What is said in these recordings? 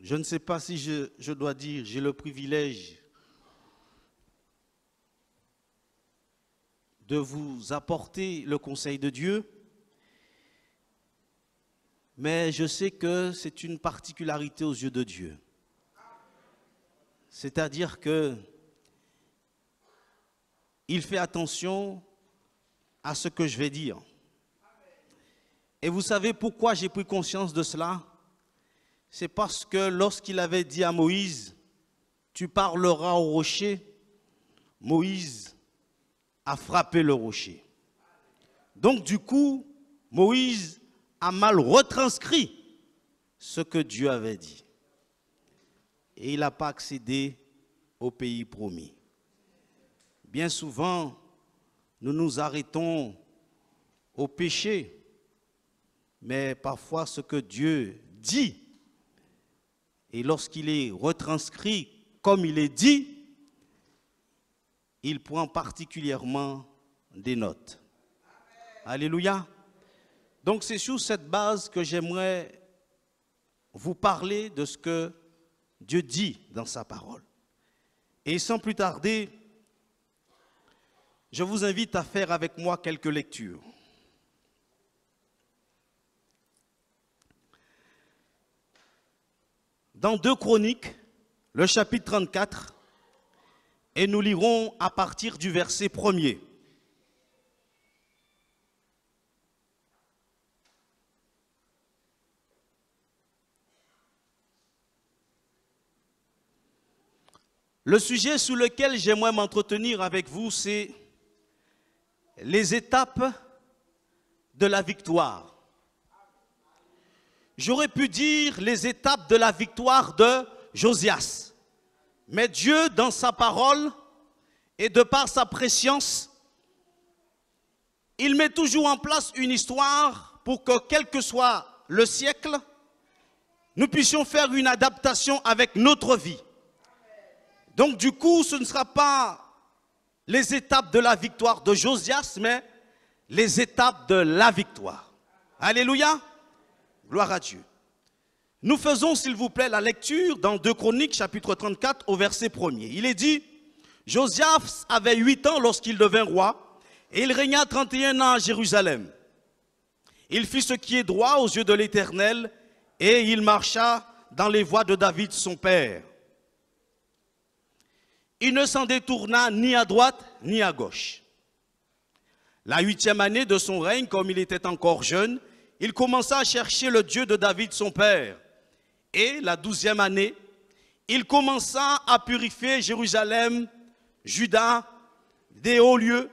je ne sais pas si je dois dire, j'ai le privilège de vous apporter le conseil de Dieu, mais je sais que c'est une particularité aux yeux de Dieu. C'est-à-dire que il fait attention à ce que je vais dire. Et vous savez pourquoi j'ai pris conscience de cela? C'est parce que lorsqu'il avait dit à Moïse, tu parleras au rocher, Moïse a frappé le rocher. Donc du coup, Moïse a mal retranscrit ce que Dieu avait dit. Et il n'a pas accédé au pays promis. Bien souvent, nous nous arrêtons au péché, mais parfois ce que Dieu dit, et lorsqu'il est retranscrit comme il est dit, il prend particulièrement des notes. Alléluia. Donc c'est sur cette base que j'aimerais vous parler de ce que Dieu dit dans sa parole. Et sans plus tarder, je vous invite à faire avec moi quelques lectures. Dans 2 Chroniques, le chapitre 34, et nous lirons à partir du verset 1er. Le sujet sur lequel j'aimerais m'entretenir avec vous, c'est les étapes de la victoire. J'aurais pu dire les étapes de la victoire de Josias. Mais Dieu, dans sa parole et de par sa préscience, il met toujours en place une histoire pour que, quel que soit le siècle, nous puissions faire une adaptation avec notre vie. Donc du coup, ce ne sera pas les étapes de la victoire de Josias, mais les étapes de la victoire. Alléluia, gloire à Dieu. Nous faisons, s'il vous plaît, la lecture dans 2 Chroniques, chapitre 34, au verset 1er. Il est dit, Josias avait 8 ans lorsqu'il devint roi, et il régna 31 ans à Jérusalem. Il fit ce qui est droit aux yeux de l'Éternel, et il marcha dans les voies de David, son père. Il ne s'en détourna ni à droite ni à gauche. La 8e année de son règne, comme il était encore jeune, il commença à chercher le Dieu de David son père. Et la 12e année, il commença à purifier Jérusalem, Juda, des hauts lieux,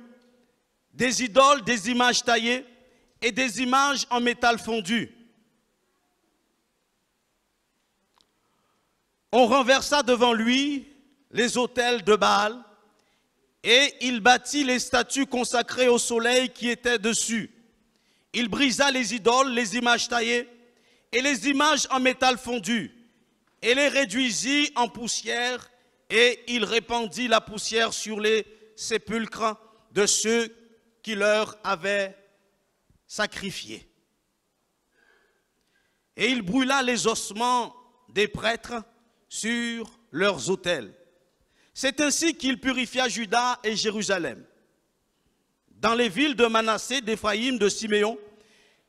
des idoles, des images taillées et des images en métal fondu. On renversa devant lui les autels de Baal, et il bâtit les statues consacrées au soleil qui étaient dessus. Il brisa les idoles, les images taillées, et les images en métal fondu, et les réduisit en poussière, et il répandit la poussière sur les sépulcres de ceux qui leur avaient sacrifié. Et il brûla les ossements des prêtres sur leurs autels. C'est ainsi qu'il purifia Juda et Jérusalem. Dans les villes de Manassé, d'Éphraïm, de Siméon,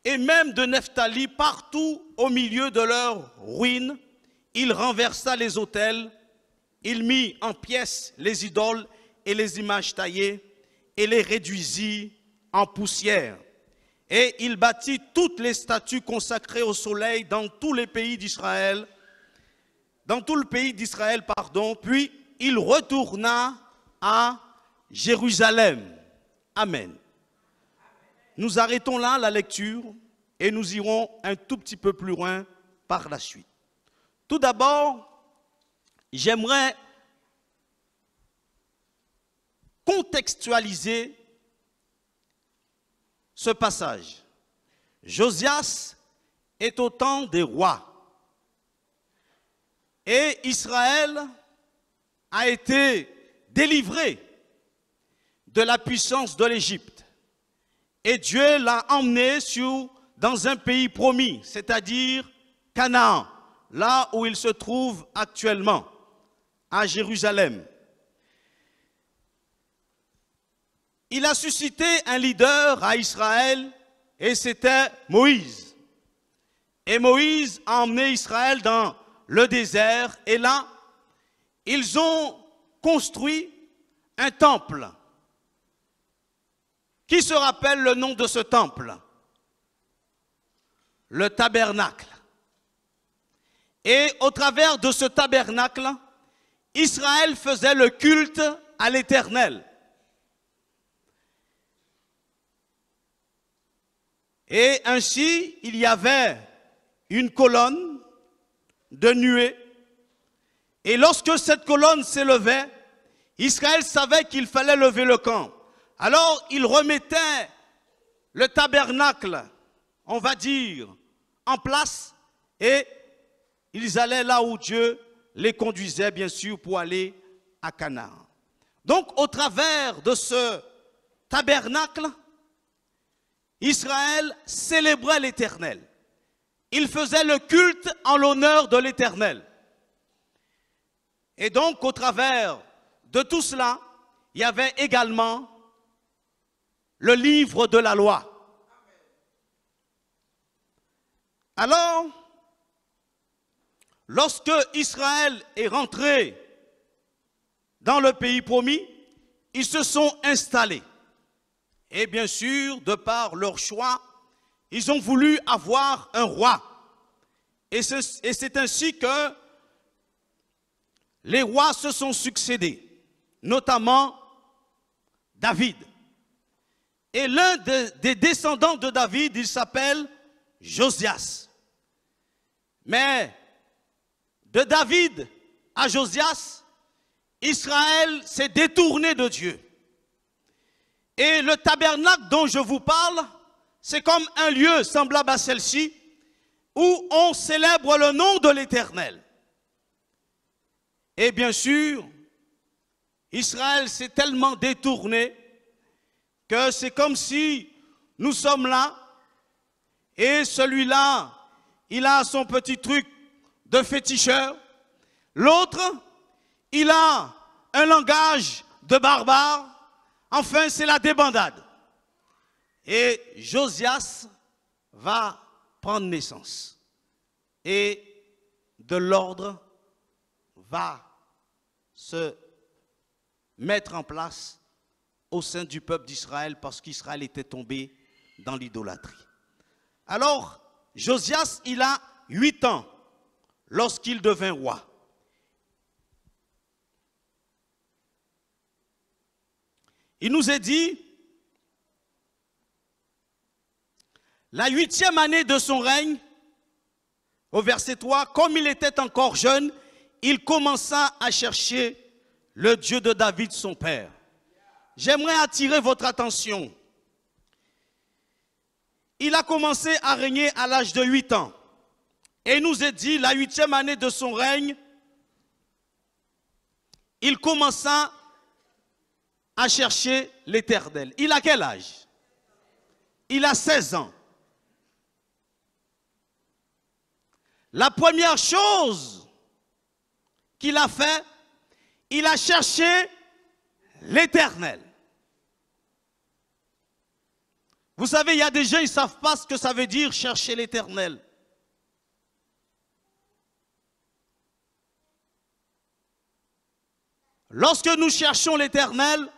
et même de Nephtali, partout au milieu de leurs ruines, il renversa les autels, il mit en pièces les idoles et les images taillées, et les réduisit en poussière. Et il bâtit toutes les statues consacrées au soleil dans tous les pays d'Israël, puis il retourna à Jérusalem. Amen. Nous arrêtons là la lecture et nous irons un tout petit peu plus loin par la suite. Tout d'abord, j'aimerais contextualiser ce passage. Josias est au temps des rois. Et Israël a été délivré de la puissance de l'Égypte. Et Dieu l'a emmené dans un pays promis, c'est-à-dire Canaan, là où il se trouve actuellement, à Jérusalem. Il a suscité un leader à Israël et c'était Moïse. Et Moïse a emmené Israël dans le désert et là, ils ont construit un temple. Qui se rappelle le nom de ce temple? Le tabernacle. Et au travers de ce tabernacle, Israël faisait le culte à l'Éternel. Et ainsi, il y avait une colonne de nuée. Et lorsque cette colonne s'élevait, Israël savait qu'il fallait lever le camp. Alors, il remettait le tabernacle, on va dire, en place et ils allaient là où Dieu les conduisait, bien sûr, pour aller à Canaan. Donc, au travers de ce tabernacle, Israël célébrait l'Éternel. Il faisait le culte en l'honneur de l'Éternel. Et donc, au travers de tout cela, il y avait également le livre de la loi. Alors, lorsque Israël est rentré dans le pays promis, ils se sont installés. Et bien sûr, de par leur choix, ils ont voulu avoir un roi. Et c'est ainsi que les rois se sont succédés, notamment David. Et l'un des descendants de David, il s'appelle Josias. Mais de David à Josias, Israël s'est détourné de Dieu. Et le tabernacle dont je vous parle, c'est comme un lieu semblable à celle-ci, où on célèbre le nom de l'Éternel. Et bien sûr, Israël s'est tellement détourné que c'est comme si nous sommes là et celui-là, il a son petit truc de féticheur. L'autre, il a un langage de barbare. Enfin, c'est la débandade. Et Josias va prendre naissance. Et de l'ordre va se mettre en place au sein du peuple d'Israël parce qu'Israël était tombé dans l'idolâtrie. Alors, Josias, il a 8 ans lorsqu'il devint roi. Il nous est dit, la 8e année de son règne, au verset 3, comme il était encore jeune, il commença à chercher le Dieu de David, son père. J'aimerais attirer votre attention. Il a commencé à régner à l'âge de 8 ans. Et il nous est dit, la 8e année de son règne, il commença à chercher l'Éternel. Il a quel âge? Il a 16 ans. La première chose qu'il a fait, il a cherché l'Éternel. Vous savez, il y a des gens, ils ne savent pas ce que ça veut dire chercher l'Éternel. Lorsque nous cherchons l'Éternel,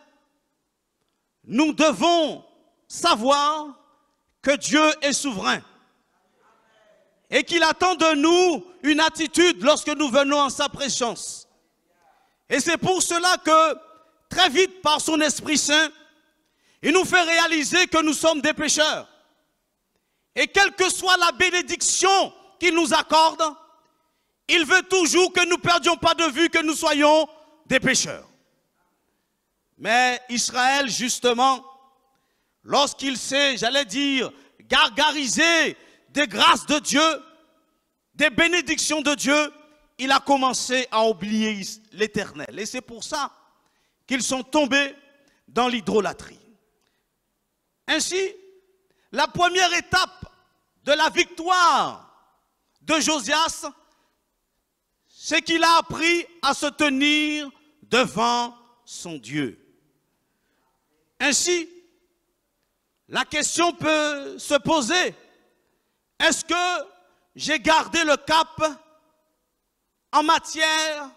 nous devons savoir que Dieu est souverain et qu'il attend de nous une attitude lorsque nous venons en sa présence. Et c'est pour cela que, très vite, par son Esprit Saint, il nous fait réaliser que nous sommes des pécheurs. Et quelle que soit la bénédiction qu'il nous accorde, il veut toujours que nous ne perdions pas de vue que nous soyons des pécheurs. Mais Israël, justement, lorsqu'il s'est, j'allais dire, gargarisé des grâces de Dieu, des bénédictions de Dieu, il a commencé à oublier l'Éternel. Et c'est pour ça qu'ils sont tombés dans l'idolâtrie. Ainsi, la première étape de la victoire de Josias, c'est qu'il a appris à se tenir devant son Dieu. Ainsi, la question peut se poser, est-ce que j'ai gardé le cap en matière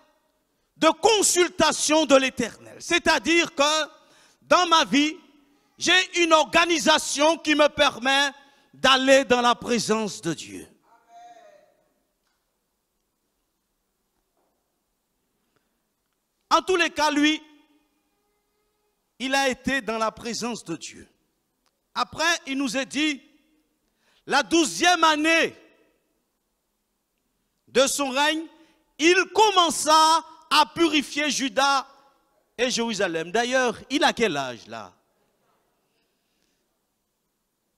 de consultation de l'Éternel? C'est-à-dire que dans ma vie, j'ai une organisation qui me permet d'aller dans la présence de Dieu. En tous les cas, lui, il a été dans la présence de Dieu. Après, il nous est dit, la 12e année de son règne, il commença à purifier Juda et Jérusalem. D'ailleurs, il a quel âge là?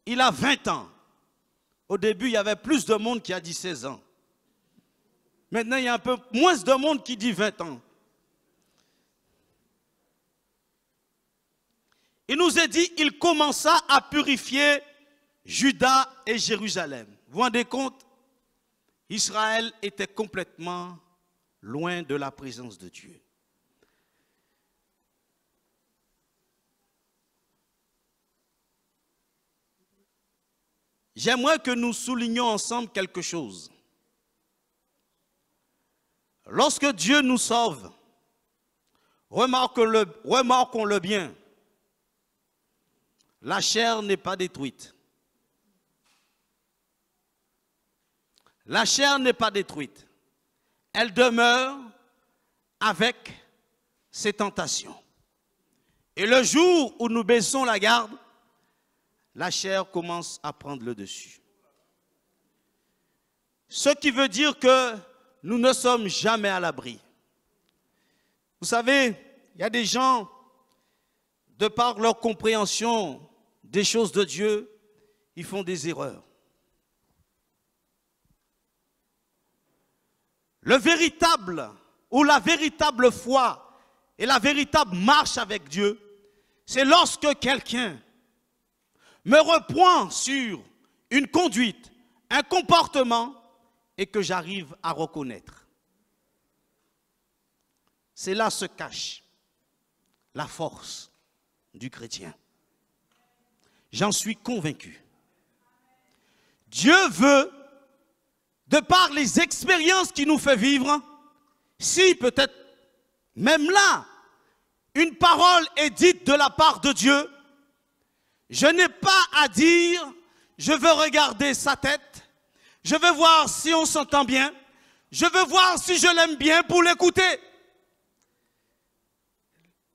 Il a 20 ans. Au début, il y avait plus de monde qui a dit 16 ans. Maintenant, il y a un peu moins de monde qui dit 20 ans. Il nous est dit, il commença à purifier Juda et Jérusalem. Vous vous rendez compte? Israël était complètement loin de la présence de Dieu. J'aimerais que nous soulignions ensemble quelque chose. Lorsque Dieu nous sauve, remarquons-le bien, la chair n'est pas détruite. La chair n'est pas détruite. Elle demeure avec ses tentations. Et le jour où nous baissons la garde, la chair commence à prendre le dessus. Ce qui veut dire que nous ne sommes jamais à l'abri. Vous savez, il y a des gens, de par leur compréhension des choses de Dieu, ils font des erreurs. Le véritable ou la véritable foi et la véritable marche avec Dieu, c'est lorsque quelqu'un me reprend sur une conduite, un comportement et que j'arrive à reconnaître. C'est là se cache la force du chrétien. J'en suis convaincu. Dieu veut, de par les expériences qu'il nous fait vivre, si peut-être même là, une parole est dite de la part de Dieu, je n'ai pas à dire, je veux regarder sa tête, je veux voir si on s'entend bien, je veux voir si je l'aime bien pour l'écouter.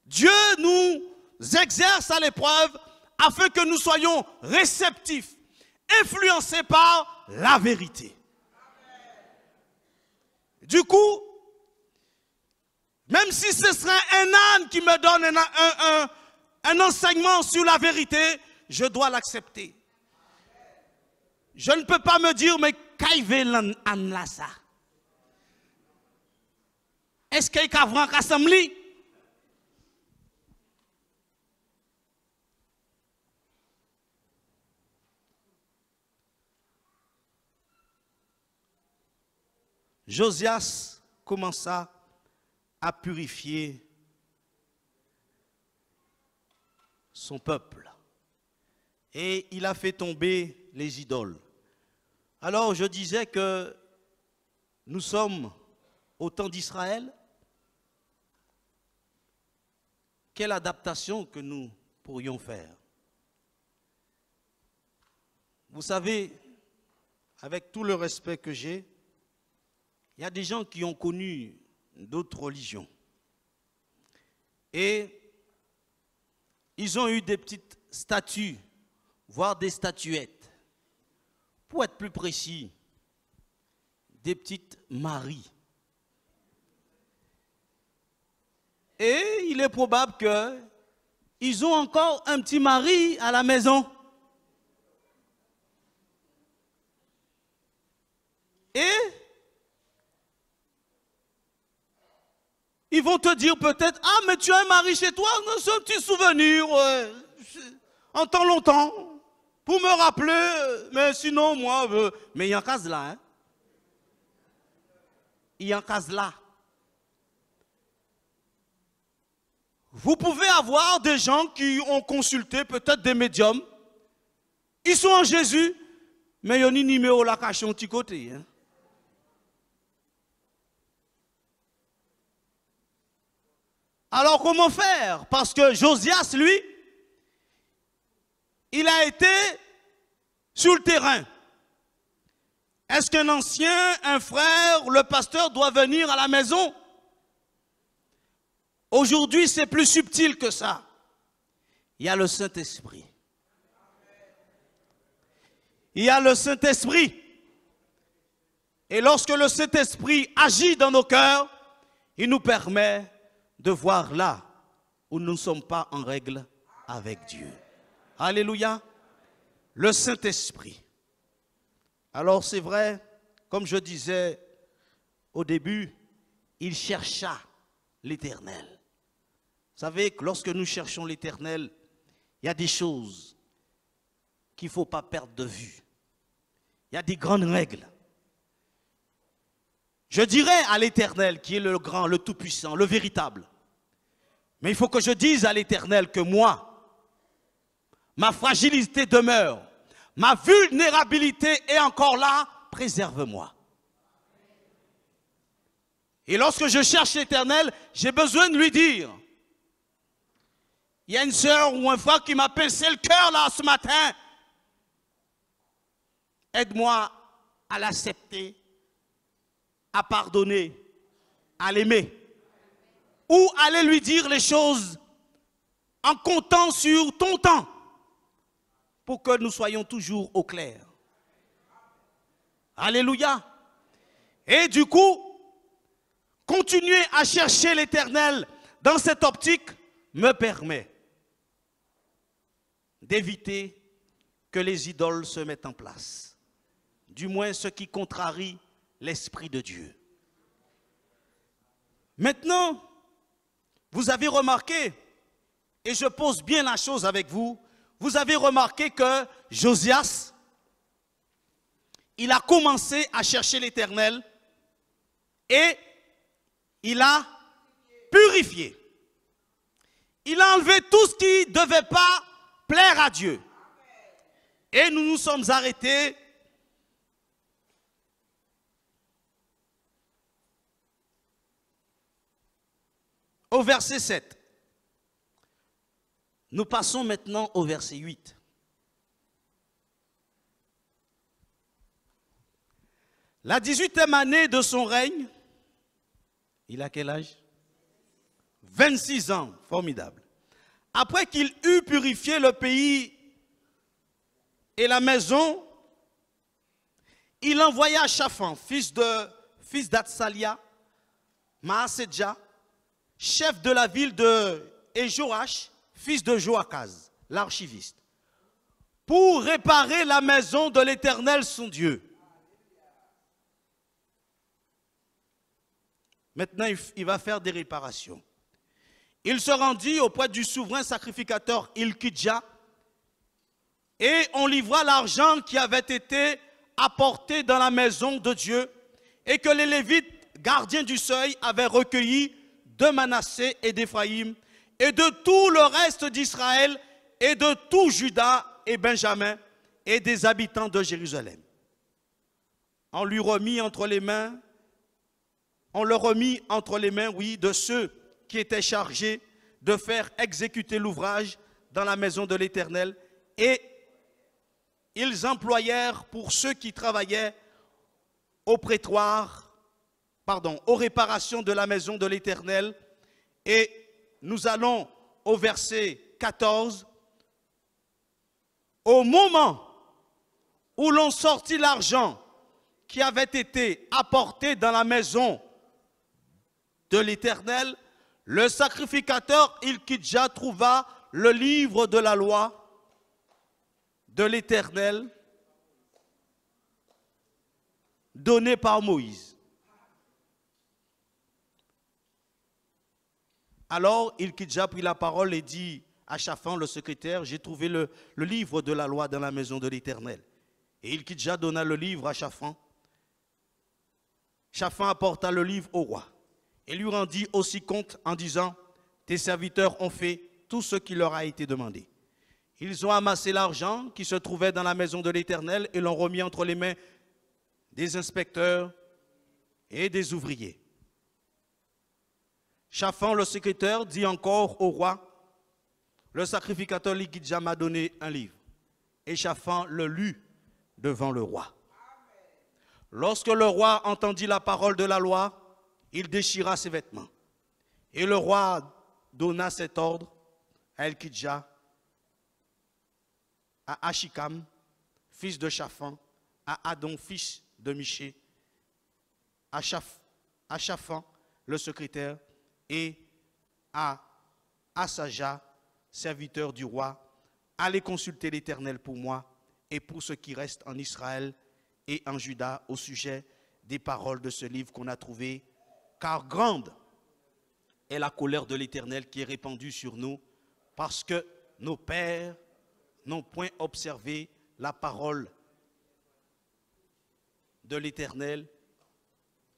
Dieu nous exerce à l'épreuve afin que nous soyons réceptifs, influencés par la vérité. Du coup, même si ce serait un âne qui me donne un enseignement sur la vérité, je dois l'accepter. Je ne peux pas me dire, mais qu'aille l'âne là ça? Est-ce qu'il y a un rassemblement? Josias commença à purifier son peuple. Et il a fait tomber les idoles. Alors je disais que nous sommes au temps d'Israël. Quelle adaptation que nous pourrions faire? Vous savez, avec tout le respect que j'ai, il y a des gens qui ont connu d'autres religions. Et ils ont eu des petites statues, voire des statuettes. Pour être plus précis, des petites Maries. Et il est probable qu'ils ont encore un petit Marie à la maison. Et ils vont te dire peut-être, ah mais tu as un mari chez toi, c'est un petit souvenir, en temps longtemps, pour me rappeler, mais sinon moi, mais il y a un cas là, hein? il y a un cas là. Vous pouvez avoir des gens qui ont consulté, peut-être des médiums. Ils sont en Jésus, mais il y a un numéro là caché un petit côté. Hein. Alors comment faire? Parce que Josias, lui, il a été sur le terrain. Est-ce qu'un ancien, un frère, le pasteur doit venir à la maison? Aujourd'hui, c'est plus subtil que ça. Il y a le Saint-Esprit. Il y a le Saint-Esprit. Et lorsque le Saint-Esprit agit dans nos cœurs, il nous permet de voir là où nous ne sommes pas en règle avec Dieu. Alléluia. Le Saint-Esprit. Alors c'est vrai, comme je disais au début, il chercha l'Éternel. Vous savez que lorsque nous cherchons l'Éternel, il y a des choses qu'il ne faut pas perdre de vue. Il y a des grandes règles. Je dirais à l'Éternel, qui est le grand, le tout-puissant, le véritable. Mais il faut que je dise à l'Éternel que moi, ma fragilité demeure, ma vulnérabilité est encore là, préserve-moi. Et lorsque je cherche l'Éternel, j'ai besoin de lui dire. Il y a une sœur ou un frère qui m'a pincé le cœur là ce matin. Aide-moi à l'accepter, à pardonner, à l'aimer. Ou aller lui dire les choses en comptant sur ton temps pour que nous soyons toujours au clair. Alléluia. Et du coup, continuer à chercher l'Éternel dans cette optique me permet d'éviter que les idoles se mettent en place. Du moins ce qui contrarie l'Esprit de Dieu. Maintenant, vous avez remarqué, et je pose bien la chose avec vous, vous avez remarqué que Josias, il a commencé à chercher l'Éternel et il a purifié. Il a enlevé tout ce qui ne devait pas plaire à Dieu. Et nous nous sommes arrêtés au verset 7. Nous passons maintenant au verset 8. La 18e année de son règne, il a quel âge? 26 ans, formidable. Après qu'il eut purifié le pays et la maison, il envoya Shaphan, fils d'Atsalia, Maasedja, chef de la ville de Joach, fils de Joachaz, l'archiviste, pour réparer la maison de l'Éternel son Dieu. Maintenant, il va faire des réparations. Il se rendit auprès du souverain sacrificateur Ilkidja et on livra l'argent qui avait été apporté dans la maison de Dieu et que les Lévites, gardiens du seuil, avaient recueilli de Manassé et d'Éphraïm et de tout le reste d'Israël et de tout Juda et Benjamin et des habitants de Jérusalem. On lui remit entre les mains, oui, de ceux qui étaient chargés de faire exécuter l'ouvrage dans la maison de l'Éternel, et ils employèrent pour ceux qui travaillaient au prétoire, aux réparations de la maison de l'Éternel. Et nous allons au verset 14. Au moment où l'on sortit l'argent qui avait été apporté dans la maison de l'Éternel, le sacrificateur Ilkidja trouva le livre de la loi de l'Éternel donné par Moïse. Alors Ilkidja prit la parole et dit à Shaphan, le secrétaire, j'ai trouvé le livre de la loi dans la maison de l'Éternel. Et Ilkidja donna le livre à Shaphan. Shaphan apporta le livre au roi et lui rendit aussi compte en disant, « Tes serviteurs ont fait tout ce qui leur a été demandé. Ils ont amassé l'argent qui se trouvait dans la maison de l'Éternel et l'ont remis entre les mains des inspecteurs et des ouvriers. » Shaphan, le secrétaire, dit encore au roi, « Le sacrificateur Likidja m'a donné un livre. » Et Shaphan le lut devant le roi. Lorsque le roi entendit la parole de la loi, il déchira ses vêtements. Et le roi donna cet ordre à Hilkidja, à Achikam, fils de Shaphan, à Adon, fils de Miché, à Shaphan, le secrétaire, et à Asaja, serviteur du roi, allez consulter l'Éternel pour moi et pour ceux qui restent en Israël et en Juda au sujet des paroles de ce livre qu'on a trouvé, car grande est la colère de l'Éternel qui est répandue sur nous, parce que nos pères n'ont point observé la parole de l'Éternel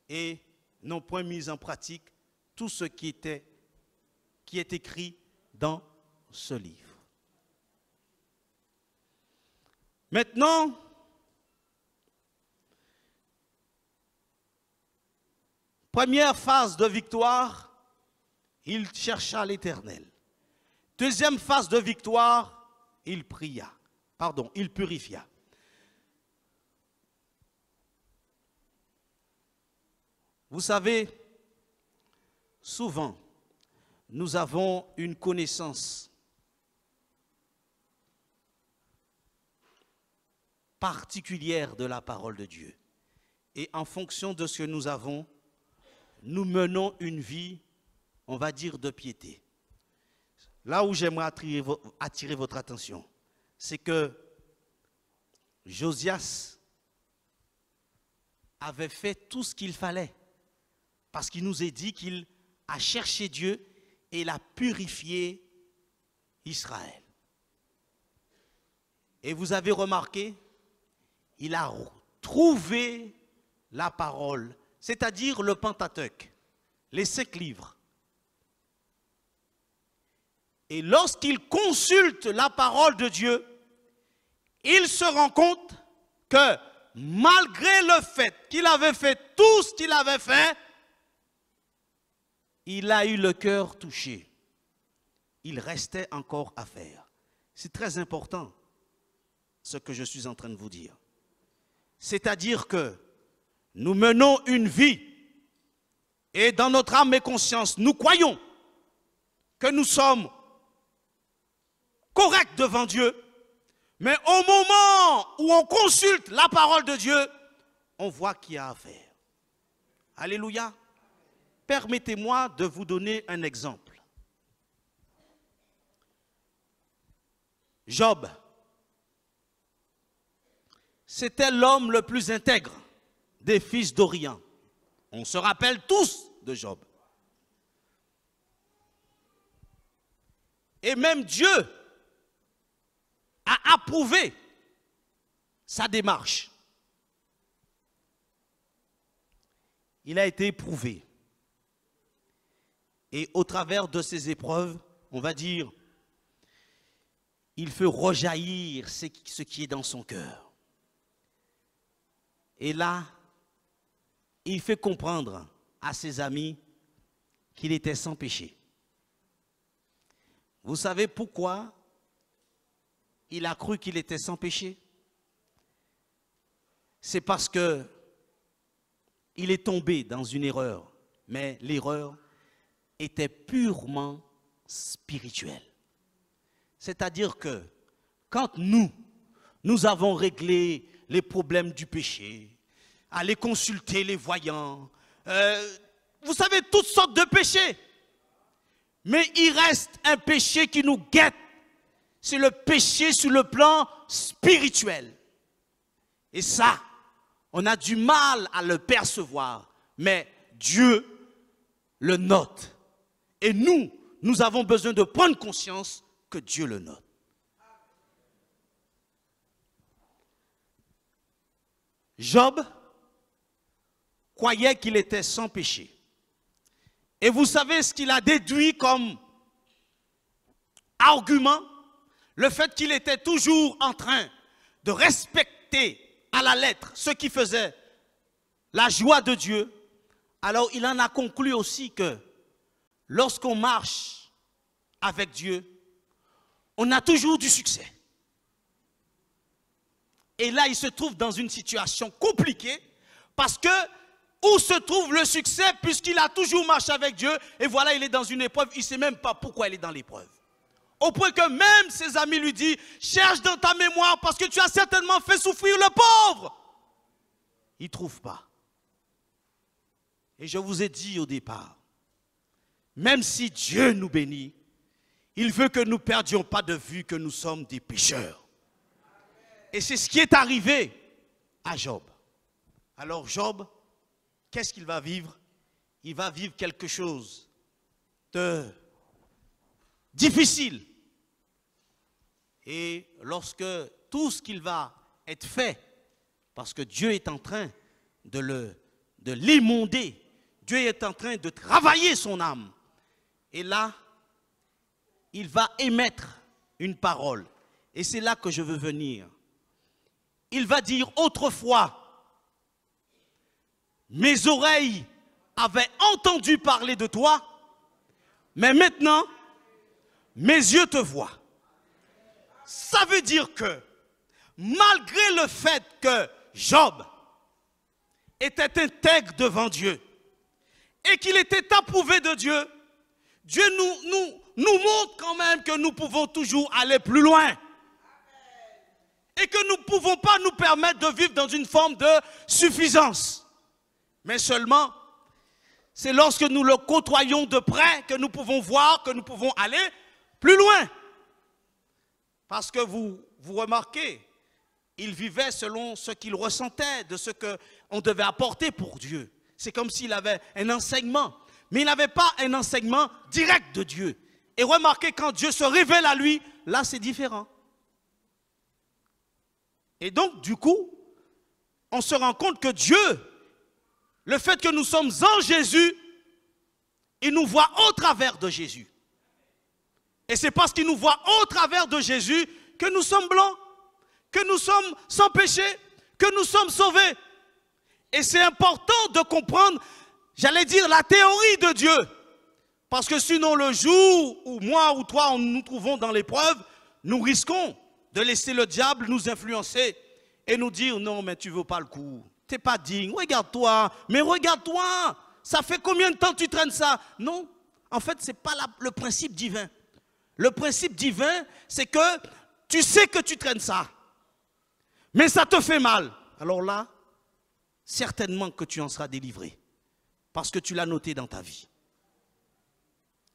et n'ont point mis en pratique tout ce qui est écrit dans ce livre. Maintenant, première phase de victoire, il chercha l'Éternel. Deuxième phase de victoire, il purifia. Vous savez, souvent, nous avons une connaissance particulière de la parole de Dieu. Et en fonction de ce que nous avons, nous menons une vie, on va dire, de piété. Là où j'aimerais attirer votre attention, c'est que Josias avait fait tout ce qu'il fallait, parce qu'il nous est dit qu'il a cherché Dieu et il a purifié Israël. Et vous avez remarqué, il a trouvé la parole, c'est-à-dire le Pentateuque, les 5 livres. Et lorsqu'il consulte la parole de Dieu, il se rend compte que malgré le fait qu'il avait fait tout ce qu'il avait fait, il a eu le cœur touché. Il restait encore à faire. C'est très important ce que je suis en train de vous dire. C'est-à-dire que nous menons une vie et dans notre âme et conscience, nous croyons que nous sommes corrects devant Dieu, mais au moment où on consulte la parole de Dieu, on voit qu'il y a à faire. Alléluia. Permettez-moi de vous donner un exemple. Job, c'était l'homme le plus intègre des fils d'Orient. On se rappelle tous de Job. Et même Dieu a approuvé sa démarche. Il a été éprouvé. Et au travers de ces épreuves, on va dire, il fait rejaillir ce qui est dans son cœur. Et là, il fait comprendre à ses amis qu'il était sans péché. Vous savez pourquoi il a cru qu'il était sans péché? C'est parce que il est tombé dans une erreur, mais l'erreur était purement spirituelle. C'est-à-dire que quand nous avons réglé les problèmes du péché, aller consulter les voyants, vous savez, toutes sortes de péchés. Mais il reste un péché qui nous guette. C'est le péché sur le plan spirituel. Et ça, on a du mal à le percevoir. Mais Dieu le note. Et nous avons besoin de prendre conscience que Dieu le note. Job croyait qu'il était sans péché. Et vous savez ce qu'il a déduit comme argument? Le fait qu'il était toujours en train de respecter à la lettre ce qui faisait la joie de Dieu. Alors il en a conclu aussi que lorsqu'on marche avec Dieu, on a toujours du succès. Et là, il se trouve dans une situation compliquée parce que où se trouve le succès puisqu'il a toujours marché avec Dieu et voilà, il est dans une épreuve, il ne sait même pas pourquoi il est dans l'épreuve. Au point que même ses amis lui disent, cherche dans ta mémoire parce que tu as certainement fait souffrir le pauvre. Il ne trouve pas. Et je vous ai dit au départ, même si Dieu nous bénit, il veut que nous ne perdions pas de vue que nous sommes des pécheurs. Et c'est ce qui est arrivé à Job. Alors Job, qu'est-ce qu'il va vivre? Il va vivre quelque chose de difficile. Et lorsque tout ce qu'il va être fait, parce que Dieu est en train de l'immonder, Dieu est en train de travailler son âme. Et là, il va émettre une parole. Et c'est là que je veux venir. Il va dire, autrefois, mes oreilles avaient entendu parler de toi, mais maintenant, mes yeux te voient. Ça veut dire que, malgré le fait que Job était intègre devant Dieu et qu'il était approuvé de Dieu, Dieu nous montre quand même que nous pouvons toujours aller plus loin. Et que nous ne pouvons pas nous permettre de vivre dans une forme de suffisance. Mais seulement, c'est lorsque nous le côtoyons de près que nous pouvons voir, que nous pouvons aller plus loin. Parce que vous remarquez, il vivait selon ce qu'il ressentait, de ce qu'on devait apporter pour Dieu. C'est comme s'il avait un enseignement. Mais il n'avait pas un enseignement direct de Dieu. Et remarquez, quand Dieu se révèle à lui, là c'est différent. Et donc, du coup, on se rend compte que Dieu, le fait que nous sommes en Jésus, il nous voit au travers de Jésus. Et c'est parce qu'il nous voit au travers de Jésus que nous sommes blancs, que nous sommes sans péché, que nous sommes sauvés. Et c'est important de comprendre, j'allais dire, la théorie de Dieu. Parce que sinon, le jour où moi ou toi, nous nous trouvons dans l'épreuve, nous risquons de laisser le diable nous influencer et nous dire, non, mais tu ne veux pas le coup. Tu n'es pas digne. Regarde-toi. Mais regarde-toi. Ça fait combien de temps que tu traînes ça? Non. En fait, ce n'est pas le principe divin. Le principe divin, c'est que tu sais que tu traînes ça. Mais ça te fait mal. Alors là, certainement que tu en seras délivré. Parce que tu l'as noté dans ta vie.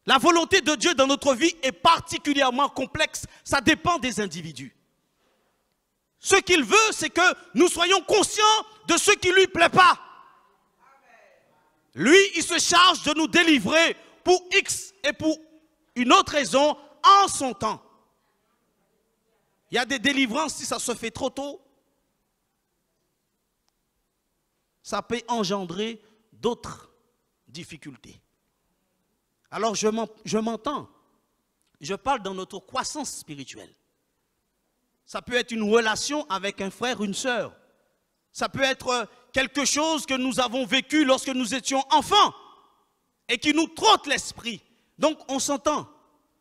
La volonté de Dieu dans notre vie est particulièrement complexe. Ça dépend des individus. Ce qu'il veut, c'est que nous soyons conscients de ce qui ne lui plaît pas. Lui, il se charge de nous délivrer pour X et pour une autre raison en son temps. Il y a des délivrances, si ça se fait trop tôt, ça peut engendrer d'autres difficultés. Alors je m'entends, je parle dans notre croissance spirituelle. Ça peut être une relation avec un frère, une sœur. Ça peut être quelque chose que nous avons vécu lorsque nous étions enfants et qui nous trotte l'esprit. Donc on s'entend.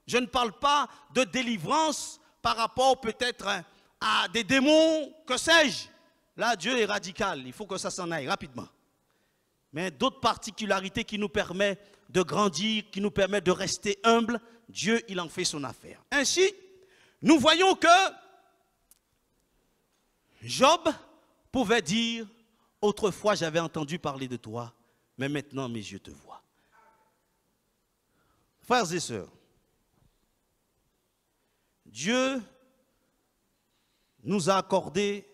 Je ne parle pas de délivrance par rapport peut-être à des démons, que sais-je. Là, Dieu est radical, il faut que ça s'en aille rapidement. Mais d'autres particularités qui nous permettent de grandir, qui nous permettent de rester humbles, Dieu, il en fait son affaire. Ainsi, nous voyons que Job pouvait dire, autrefois j'avais entendu parler de toi, mais maintenant mes yeux te voient. Frères et sœurs, Dieu nous a accordé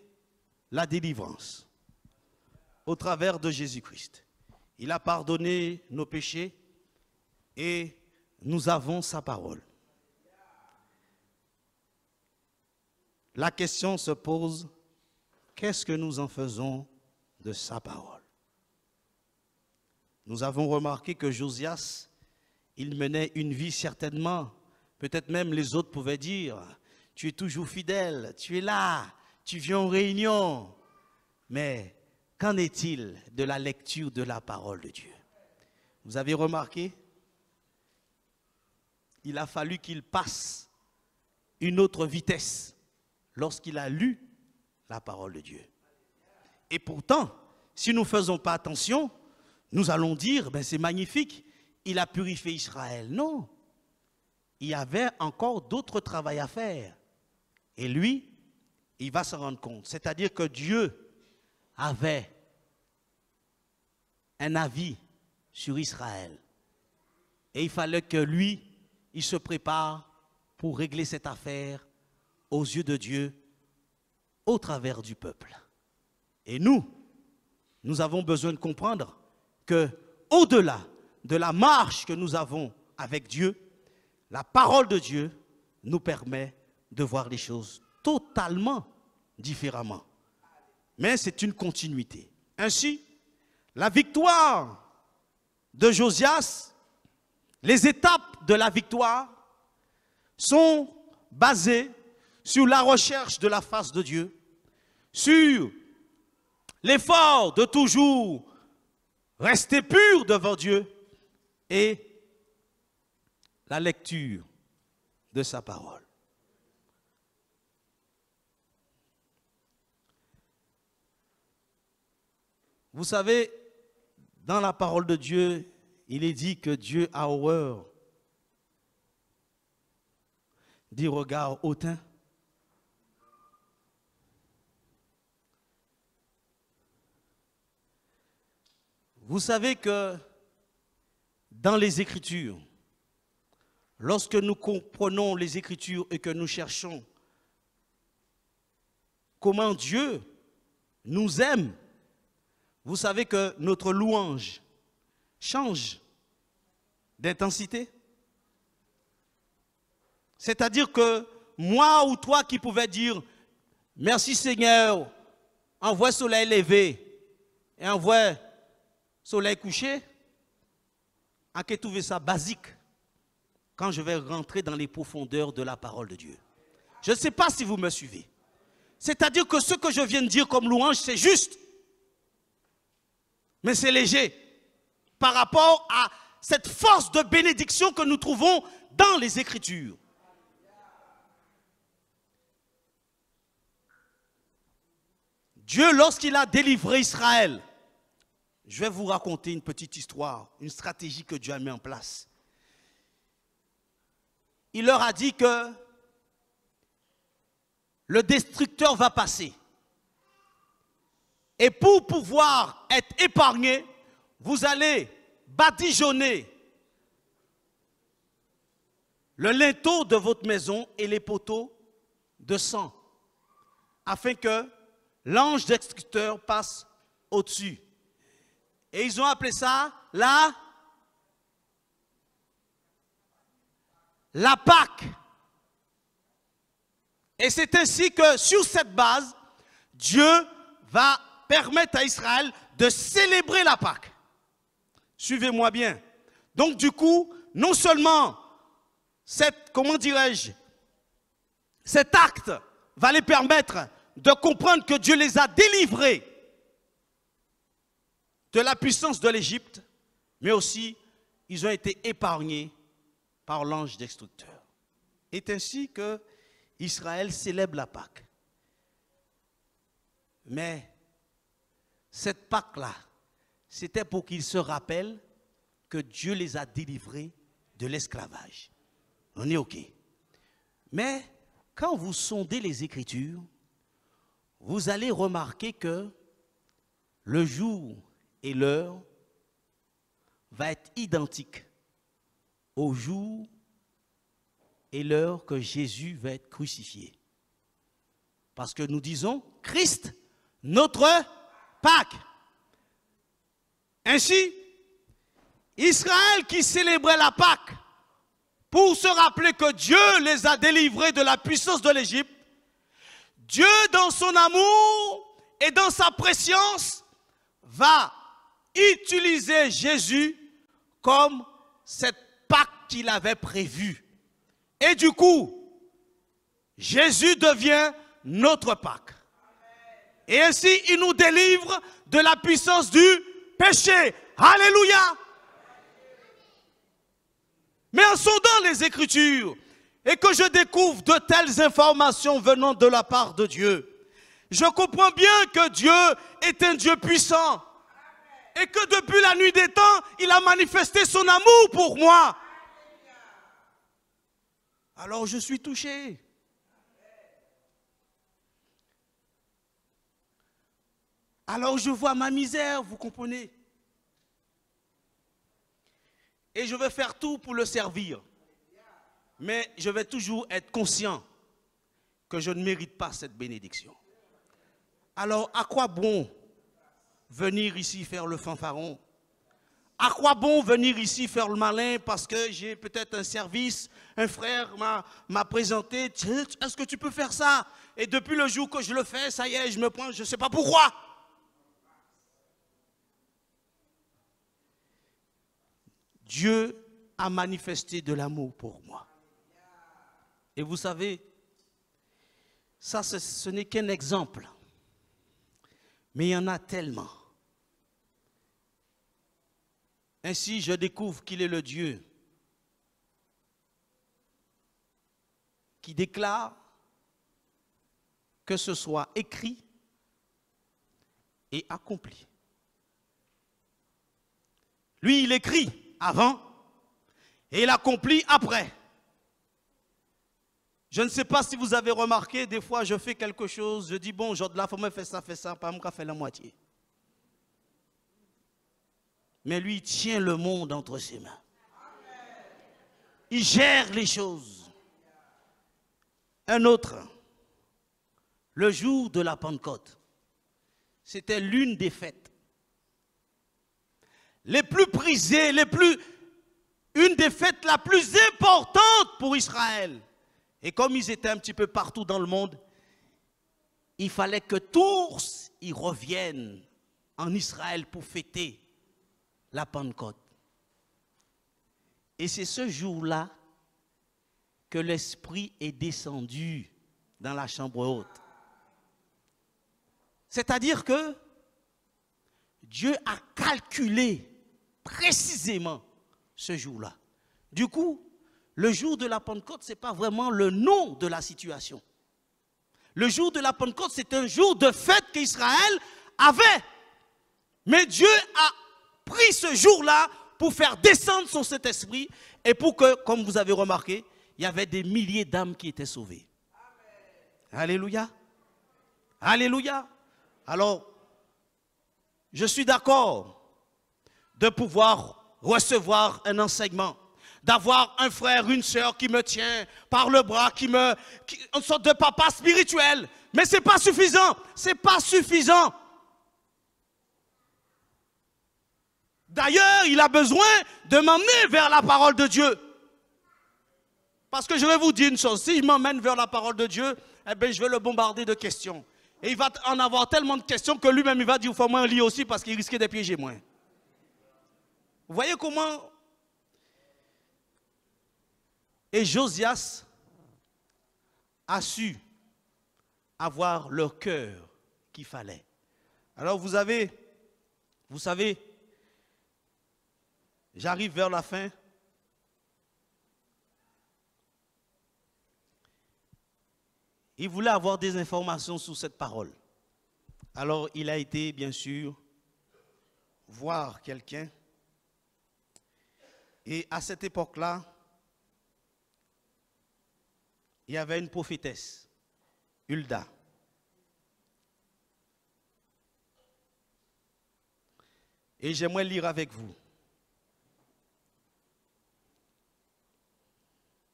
la délivrance au travers de Jésus-Christ. Il a pardonné nos péchés et nous avons sa parole. La question se pose, qu'est-ce que nous en faisons de sa parole? nous avons remarqué que Josias, il menait une vie certainement, peut-être même les autres pouvaient dire, tu es toujours fidèle, tu es là, tu viens en réunion. Mais qu'en est-il de la lecture de la parole de Dieu? Vous avez remarqué? Il a fallu qu'il passe une autre vitesse lorsqu'il a lu la parole de Dieu. Et pourtant, si nous ne faisons pas attention, nous allons dire, ben c'est magnifique, il a purifié Israël. Non, il y avait encore d'autres travail à faire. Et lui, il va se rendre compte. C'est-à-dire que Dieu avait un avis sur Israël. Et il fallait que lui, il se prépare pour régler cette affaire aux yeux de Dieu, au travers du peuple. Et nous avons besoin de comprendre que, au-delà de la marche que nous avons avec Dieu, la parole de Dieu nous permet de voir les choses totalement différemment. Mais c'est une continuité. Ainsi, la victoire de Josias, les étapes de la victoire sont basées sur la recherche de la face de Dieu, sur l'effort de toujours rester pur devant Dieu et la lecture de sa parole. Vous savez, dans la parole de Dieu, il est dit que Dieu a horreur du regard hautain. Vous savez que dans les Écritures, lorsque nous comprenons les Écritures et que nous cherchons comment Dieu nous aime, vous savez que notre louange change d'intensité. C'est-à-dire que moi ou toi qui pouvais dire « Merci Seigneur, envoie soleil levé et envoie soleil couché », à que trouver ça basique quand je vais rentrer dans les profondeurs de la parole de Dieu. Je ne sais pas si vous me suivez. C'est-à-dire que ce que je viens de dire comme louange, c'est juste. Mais c'est léger par rapport à cette force de bénédiction que nous trouvons dans les Écritures. Dieu, lorsqu'il a délivré Israël, je vais vous raconter une petite histoire, une stratégie que Dieu a mis en place. Il leur a dit que le destructeur va passer. Et pour pouvoir être épargné, vous allez badigeonner le linteau de votre maison et les poteaux de sang, afin que l'ange destructeur passe au-dessus. Et ils ont appelé ça la Pâque. Et c'est ainsi que sur cette base, Dieu va permettre à Israël de célébrer la Pâque. Suivez-moi bien. Donc du coup, non seulement cet acte va les permettre de comprendre que Dieu les a délivrés de la puissance de l'Égypte, mais aussi ils ont été épargnés par l'ange destructeur. C'est ainsi que Israël célèbre la Pâque. Mais cette Pâque-là, c'était pour qu'ils se rappellent que Dieu les a délivrés de l'esclavage. On est OK. Mais quand vous sondez les Écritures, vous allez remarquer que le jour et l'heure va être identique au jour et l'heure que Jésus va être crucifié. Parce que nous disons Christ, notre Pâque. Ainsi, Israël qui célébrait la Pâque pour se rappeler que Dieu les a délivrés de la puissance de l'Égypte, Dieu dans son amour et dans sa préscience va utiliser Jésus comme cette Pâque qu'il avait prévue. Et du coup, Jésus devient notre Pâque. Et ainsi, il nous délivre de la puissance du péché. Alléluia! Mais en sondant les Écritures, et que je découvre de telles informations venant de la part de Dieu, je comprends bien que Dieu est un Dieu puissant. Et que depuis la nuit des temps, il a manifesté son amour pour moi. Alors je suis touché. Alors je vois ma misère, vous comprenez? Et je vais faire tout pour le servir. Mais je vais toujours être conscient que je ne mérite pas cette bénédiction. Alors à quoi bon venir ici faire le fanfaron? À quoi bon venir ici faire le malin parce que j'ai peut-être un service, un frère m'a présenté, est-ce que tu peux faire ça? Et depuis le jour que je le fais, ça y est, je me prends, je ne sais pas pourquoi. Dieu a manifesté de l'amour pour moi. Et vous savez, ça ce n'est qu'un exemple. Mais il y en a tellement. Ainsi, je découvre qu'il est le Dieu qui déclare que ce soit écrit et accompli. Lui, il écrit avant et il accomplit après. Je ne sais pas si vous avez remarqué, des fois je fais quelque chose, je dis bon, genre de la faut me faire ça, pas me faire la moitié. Mais lui, il tient le monde entre ses mains. Il gère les choses. Un autre, le jour de la Pentecôte, c'était l'une des fêtes les plus prisées, une des fêtes la plus importante pour Israël. Et comme ils étaient un petit peu partout dans le monde, il fallait que tous y reviennent en Israël pour fêter la Pentecôte. Et c'est ce jour-là que l'Esprit est descendu dans la chambre haute. C'est-à-dire que Dieu a calculé précisément ce jour-là. Du coup, le jour de la Pentecôte, ce n'est pas vraiment le nom de la situation. Le jour de la Pentecôte, c'est un jour de fête qu'Israël avait. Mais Dieu a pris ce jour-là pour faire descendre son Saint-Esprit et pour que, comme vous avez remarqué, il y avait des milliers d'âmes qui étaient sauvées. Amen. Alléluia. Alléluia. Alors, je suis d'accord de pouvoir recevoir un enseignement, d'avoir un frère, une sœur qui me tient par le bras, une sorte de papa spirituel. Mais ce n'est pas suffisant. Ce n'est pas suffisant. D'ailleurs, il a besoin de m'emmener vers la parole de Dieu. Parce que je vais vous dire une chose, s'il m'emmène vers la parole de Dieu, eh bien, je vais le bombarder de questions. Et il va en avoir tellement de questions que lui-même, il va dire, il faut moins lire aussi parce qu'il risquait de piéger moins. Vous voyez comment? Et Josias a su avoir le cœur qu'il fallait. Alors vous savez, j'arrive vers la fin. Il voulait avoir des informations sur cette parole. Alors il a été, bien sûr, voir quelqu'un. Et à cette époque-là, il y avait une prophétesse, Hulda. Et j'aimerais lire avec vous.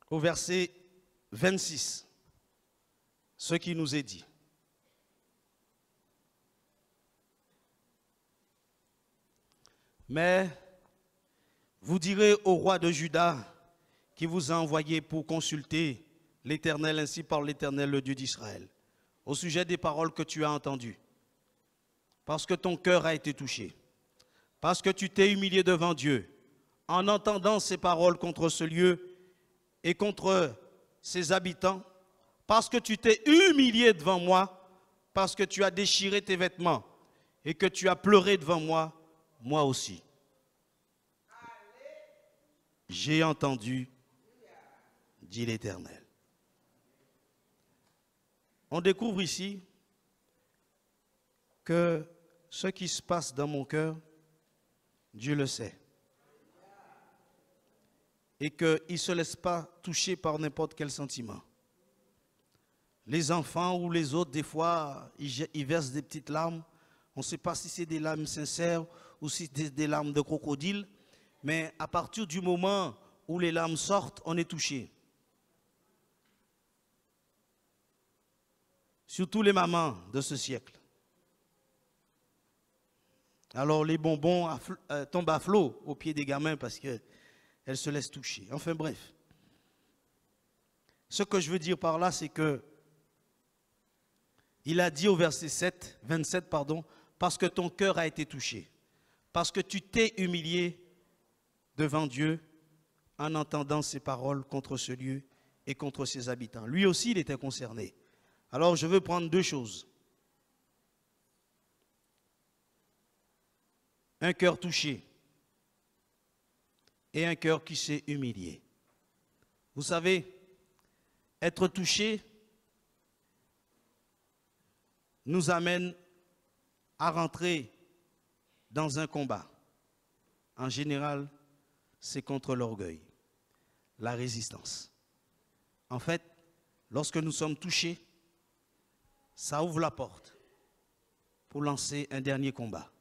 Au verset 26, ce qui nous est dit. Mais vous direz au roi de Juda qui vous a envoyé pour consulter l'Éternel, ainsi par l'Éternel, le Dieu d'Israël, au sujet des paroles que tu as entendues, parce que ton cœur a été touché. parce que tu t'es humilié devant Dieu, en entendant ces paroles contre ce lieu et contre ses habitants, parce que tu t'es humilié devant moi, parce que tu as déchiré tes vêtements et que tu as pleuré devant moi, moi aussi. J'ai entendu, dit l'Éternel. On découvre ici que ce qui se passe dans mon cœur, Dieu le sait. Et qu'il ne se laisse pas toucher par n'importe quel sentiment. Les enfants ou les autres, des fois, ils versent des petites larmes. On ne sait pas si c'est des larmes sincères ou si c'est des larmes de crocodile. Mais à partir du moment où les larmes sortent, on est touché. Surtout les mamans de ce siècle. Alors les bonbons tombent à flot au pied des gamins parce qu'elles se laissent toucher. Enfin bref. Ce que je veux dire par là, c'est que il a dit au verset 27, parce que ton cœur a été touché, parce que tu t'es humilié devant Dieu en entendant ses paroles contre ce lieu et contre ses habitants. Lui aussi, il était concerné. Alors, je veux prendre deux choses. Un cœur touché et un cœur qui s'est humilié. Vous savez, être touché nous amène à rentrer dans un combat. En général, c'est contre l'orgueil, la résistance. En fait, lorsque nous sommes touchés, ça ouvre la porte pour lancer un dernier combat.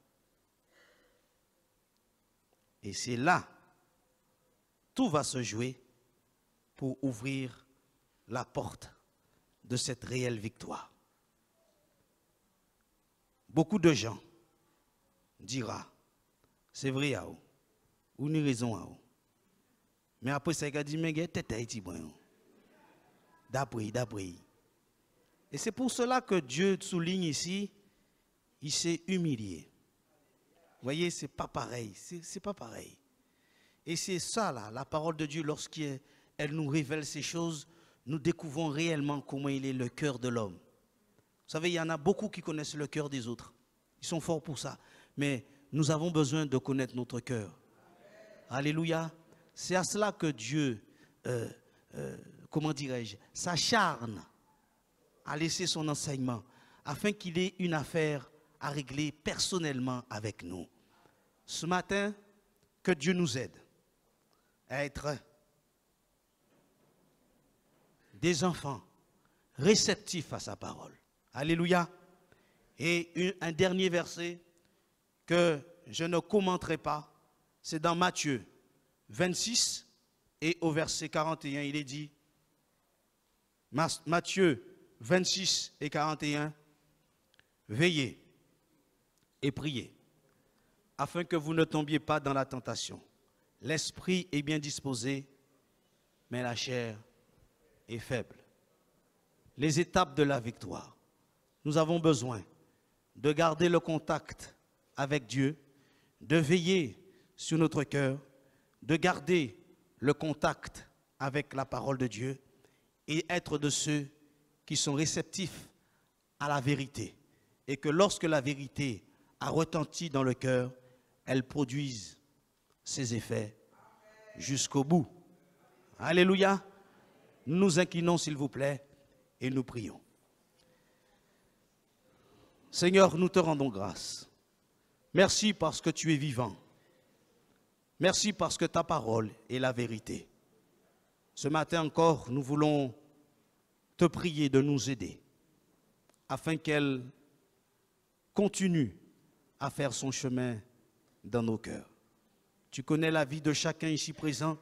Et c'est là, tout va se jouer pour ouvrir la porte de cette réelle victoire. Beaucoup de gens diront, c'est vrai, ou ni raison. Mais après, ça a dit, mais tête Haïti, d'après. Et c'est pour cela que Dieu souligne ici, il s'est humilié. Vous voyez, c'est pas pareil, c'est pas pareil. Et c'est ça, là, la parole de Dieu, lorsqu'elle nous révèle ces choses, nous découvrons réellement comment il est le cœur de l'homme. Vous savez, il y en a beaucoup qui connaissent le cœur des autres. Ils sont forts pour ça. Mais nous avons besoin de connaître notre cœur. Alléluia. C'est à cela que Dieu, comment dirais-je, s'acharne à laisser son enseignement afin qu'il ait une affaire à régler personnellement avec nous. Ce matin, que Dieu nous aide à être des enfants réceptifs à sa parole. Alléluia. Et un dernier verset que je ne commenterai pas, c'est dans Matthieu 26 et au verset 41, il est dit, Matthieu 26 et 41, veillez et priez, afin que vous ne tombiez pas dans la tentation. L'esprit est bien disposé, mais la chair est faible. Les étapes de la victoire. Nous avons besoin de garder le contact avec Dieu, de veiller sur notre cœur, de garder le contact avec la parole de Dieu et être de ceux qui sont réceptifs à la vérité. Et que lorsque la vérité a retenti dans le cœur, elle produise ses effets jusqu'au bout. Alléluia. Nous nous inclinons, s'il vous plaît, et nous prions. Seigneur, nous te rendons grâce. Merci parce que tu es vivant. Merci parce que ta parole est la vérité. Ce matin encore, nous voulons te prier de nous aider afin qu'elle continue à faire son chemin dans nos cœurs. Tu connais la vie de chacun ici présent.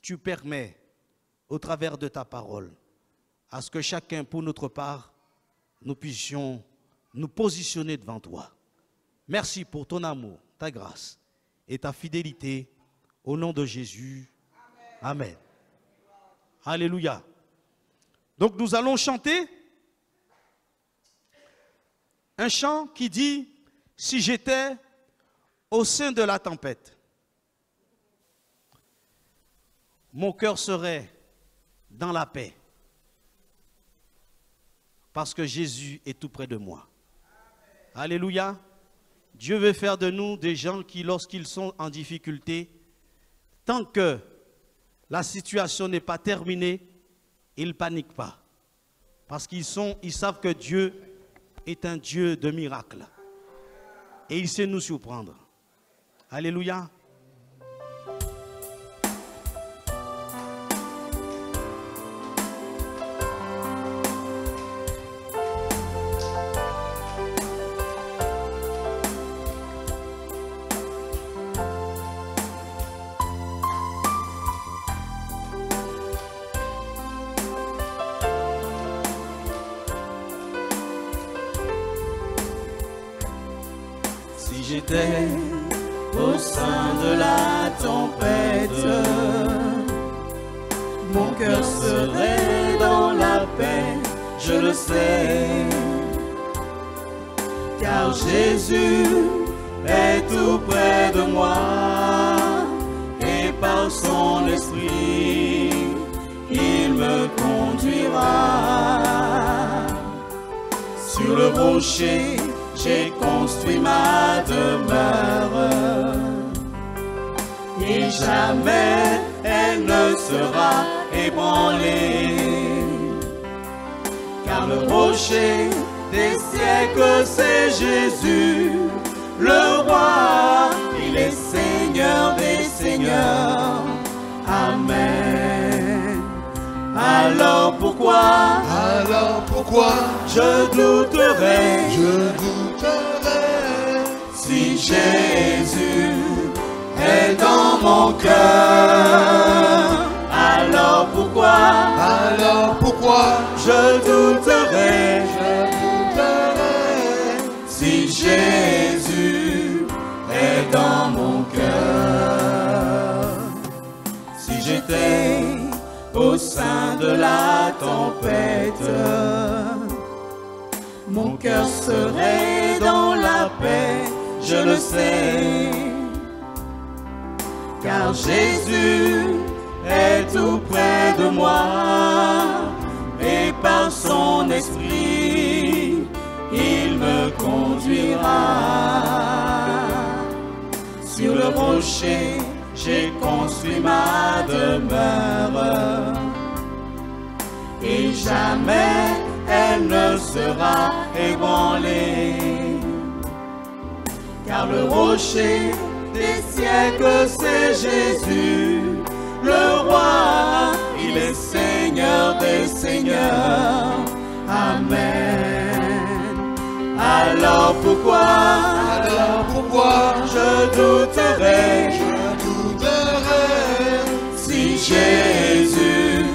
Tu permets, au travers de ta parole, à ce que chacun, pour notre part, nous puissions nous positionner devant toi. Merci pour ton amour, ta grâce et ta fidélité. Au nom de Jésus. Amen. Alléluia. Donc nous allons chanter un chant qui dit « Si j'étais au sein de la tempête, mon cœur serait dans la paix. Parce que Jésus est tout près de moi. Alléluia. Dieu veut faire de nous des gens qui, lorsqu'ils sont en difficulté, tant que la situation n'est pas terminée, ils ne paniquent pas. Parce ils savent que Dieu est un Dieu de miracles. Et il sait nous surprendre. Alléluia. J'étais au sein de la tempête, mon cœur serait dans la paix, je le sais, car Jésus est tout près de moi, et par son esprit, il me conduira sur le rocher. J'ai construit ma demeure et jamais elle ne sera ébranlée. Car le rocher des siècles, c'est Jésus, le roi, il est Seigneur des seigneurs. Amen. Alors pourquoi je douterai, si Jésus est dans mon cœur? Alors pourquoi je douterai, si Jésus est dans mon cœur? Si j'étais au sein de la tempête, mon cœur serait dans la paix, je le sais, car Jésus est tout près de moi, et par son esprit, il me conduira. Sur le rocher, j'ai construit ma demeure, et jamais elle ne sera ébranlée. Car le rocher des siècles, c'est Jésus, le roi, il est Seigneur des seigneurs. Amen. Alors pourquoi je douterai, si Jésus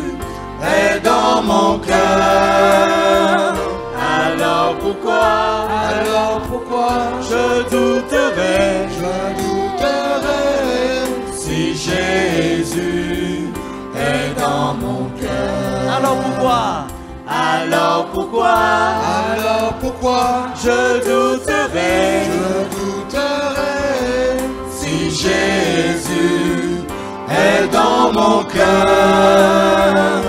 est dans mon cœur? Alors pourquoi je douterai, si Jésus est dans mon cœur? Alors pourquoi je douterai, si Jésus est dans mon cœur?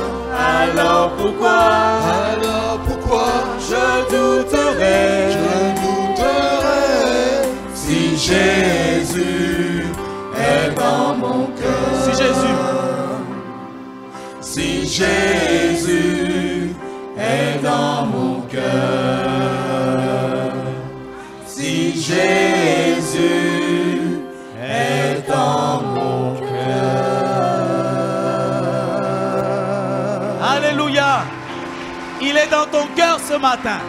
Alors pourquoi je douterai, si Jésus est dans mon cœur? Si Jésus est dans mon cœur, si Jésus est dans mon cœur. Alléluia. Il est dans ton cœur ce matin.